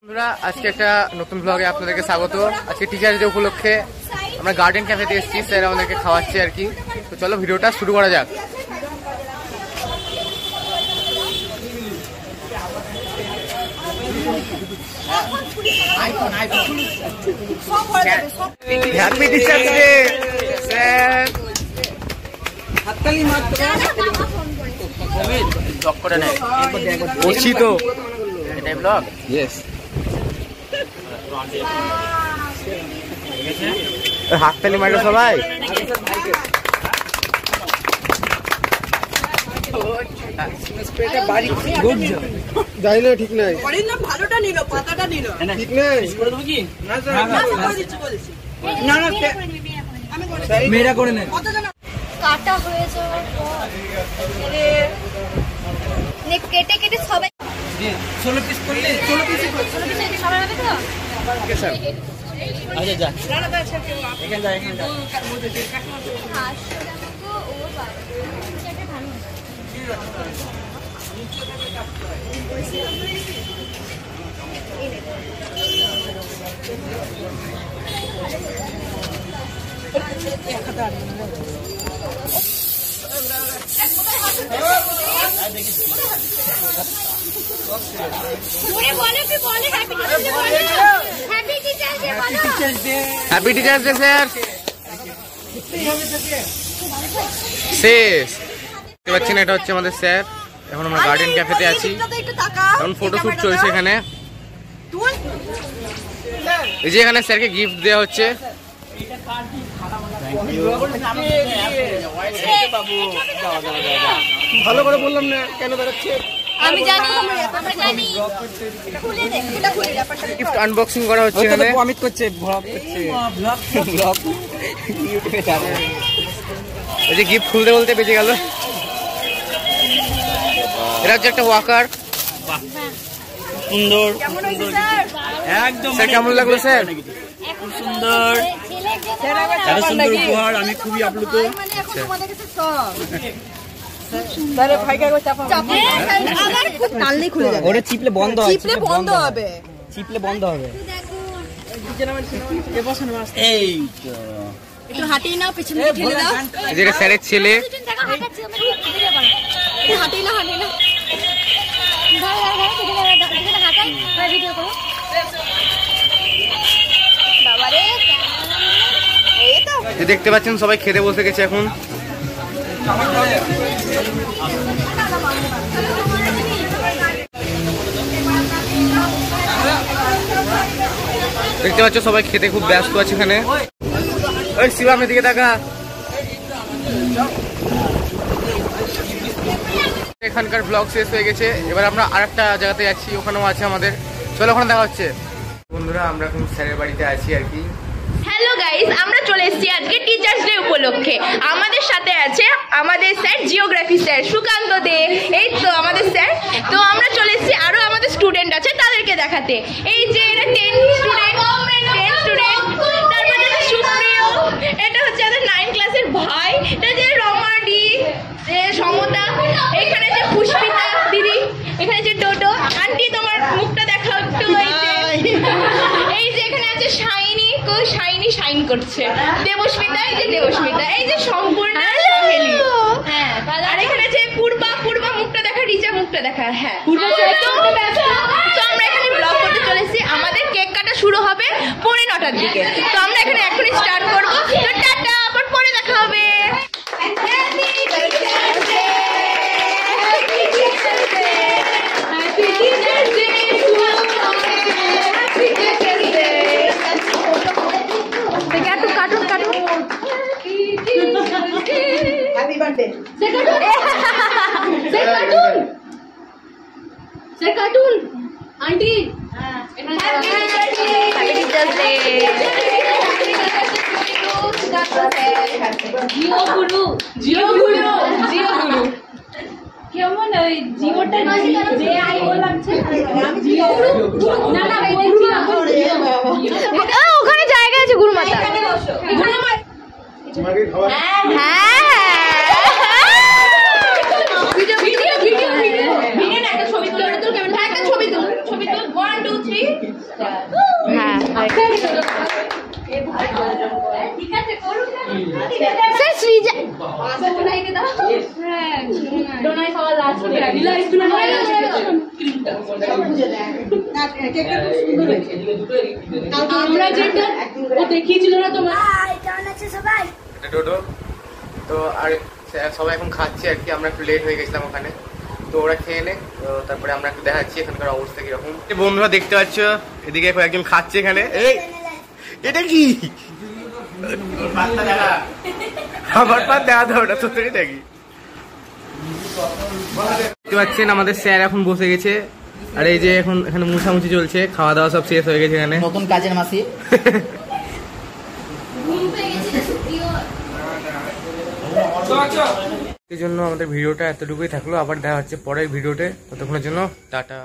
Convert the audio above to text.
বন্ধুরা আজকে একটা নতুন ব্লগে আপনাদেরকে স্বাগত। আজকে টিচার্স ডে উপলক্ষে আমরা গার্ডেন ক্যাফেতে এসেছি, স্যার আমাদেরকে খাওয়াচ্ছে আর কি। তো চলো ভিডিওটা শুরু করা যাক। Happy teachers day sir. হাততালি মাত্র ব্লগ করে নেয় বলছি তো, এটাই ব্লগ। ইয়েস, হাততালি মারো সবাই। যাই না, ঠিক নাই, ভালোটা নিল, পাতাটা নিল, ঠিক নাই। মেয়েরা করে নেয় কাটা হয়ে যাওয়ার পর কেটে কেটে সবাই 16 পিস করলে 16 পিস সবাই হবে তো। ওকে স্যার, আচ্ছা যা এখানে যা, এখানে যা। Happy teachers day sir. শেষ দেখতে পাচ্ছেন, এটা হচ্ছে আমাদের স্যার। এখন আমরা গার্ডেন ক্যাফেতে আছি, এখন ফটোশুট চলছে এখানে। এই যে এখানে স্যারকে গিফট দেওয়া হচ্ছে। ভালো করে বললাম না, কেন বেরোচ্ছে আমি জানি, আমরা জানি। খুলে দে, এটা খুলে দে। গিফট আনবক্সিং করা হচ্ছে এখানে। অমিত করছে, ব্লগ করছে, ব্লগ ইউটিউবে যাবে। এই যে গিফট খুলতে বলতে বেঁচে গেল। এটা হচ্ছে একটা ওয়াকার। সুন্দর, কেমন হয়েছে স্যার? একদম স্যার কেমন লাগলো স্যার? খুব সুন্দর, এত সুন্দর উপহার আমি খুবই আপ্লুত। মানে এখন তোমাদের কাছে সব তাহলে ফাইকা করে চাপা আবার খুব টানলেই খুলে যাবে। ওটা চিপলে বন্ধ হয়, চিপলে বন্ধ হবে। চিপলে বন্ধ হবে। এই তো একটু হাঁটিয়ে নাও, পেছনে ঠেলে দাও। এই যে এটা স্যারের ছেলে। হাঁটিয়ে নাও, হাঁটিয়ে নাও। ভিডিও করো বাবারে। এই তো যে দেখতে পাচ্ছেন সবাই খেতে বসে গেছে এখন। দেখতে পাচ্ছ সবাই খেতে খুব ব্যস্ত আছে এখানে। ওই শিবাম এদিকে দেখা। এখানকার ব্লগ শেষ হয়ে গেছে, এবার আমরা আরেকটা জায়গাতে যাচ্ছি, ওখানেও আছে আমাদের। চলো ওখানে দেখা হচ্ছে। বন্ধুরা আমরা এখন স্যারের বাড়িতে আছি আর কি। হ্যালো গাইস, আমরা চলে এসেছি আজকে টিচার্স ডে উপলক্ষে। আমাদের সাথে আছে আমাদের স্যার, জিওগ্রাফি স্যার সুকান্ত দে। এই তো আমাদের স্যার। তো আমরা চলে এসেছি, আরো আমাদের স্টুডেন্ট আছে তাদেরকে দেখাতে। এই যে এরা 10 স্টুডেন্ট, তারপরে আছে সুপ্রিয়, এটা হচ্ছে আমাদের 9 ক্লাসের ভাই, এটা যে রমাডি, সমতা, এখানে যে পুষ্পিতা দিদি, এখানে যে টোটো আন্টি, তোমার মুখটা দেখাও একটু। এই যে এখানে আছে শাইনি, শাইনি শাইন করছে, দেবস্মিতা, এই যে দেবস্মিতা, এই যে সম্পূর্ণ সহেলি। হ্যাঁ, আর এখানে আছে পূর্বা, পূর্বা মুখটা দেখা, রিচা মুখটা দেখা। হ্যাঁ, তো আমরা এখানে ব্লগ করতে চলেছি। আমাদের কেক কাটা শুরু হবে 9:30 দিকে। তো আমরা এখানে এখনই স্টার্ট করবো। তো টাটা, আবার পরে দেখা হবে। Cartoon cartoon happy birthday sir, cartoon aunty, happy teachers day. Jio গুরু, জিও গুরু, জিও গুরু। কেমন ওই জিওটা যে আই লাগছে না? না ওখানে জায়গা আছে গুরুমাতা। হ্যাঁ, ভিডিও ভিডিও ভিডিও ভিডিও একটা ছবি তুল, একটা ছবি তুল, 1 2 3 হ্যাঁ স্যার সৃজা আমরা যেটা ও দেখিয়েছিল না তোমার এটা টোটো তো আর সবাই এখন খাচ্ছে আর কি। আমরা একটু লেট হয়ে গেছিলাম ওখানে, তো ওরা খেয়ে নে, তো তারপরে আমরা একটু দেখাচ্ছি এখানকার অবস্থা কিরকম। বন্ধুরা দেখতে পাচ্ছ এদিকে একজন খাচ্ছে এখানে। এই এটা কি আমার পা দেখা দাও, ওটা তোর থেকে দেখি। দেখতে পাচ্ছেন আমাদের স্যার এখন বসে গেছে, আর এই যে এখন এখানে মুছামুছি চলছে, খাওয়া দাওয়া সব শেষ হয়ে গেছে এখানে। নতুন কাজের মাসি এই জন্য আমাদের ভিডিওটা এতটুকুই থাকলো। আবার দেখা হচ্ছে পরের ভিডিওতে, ততক্ষণের জন্য টাটা।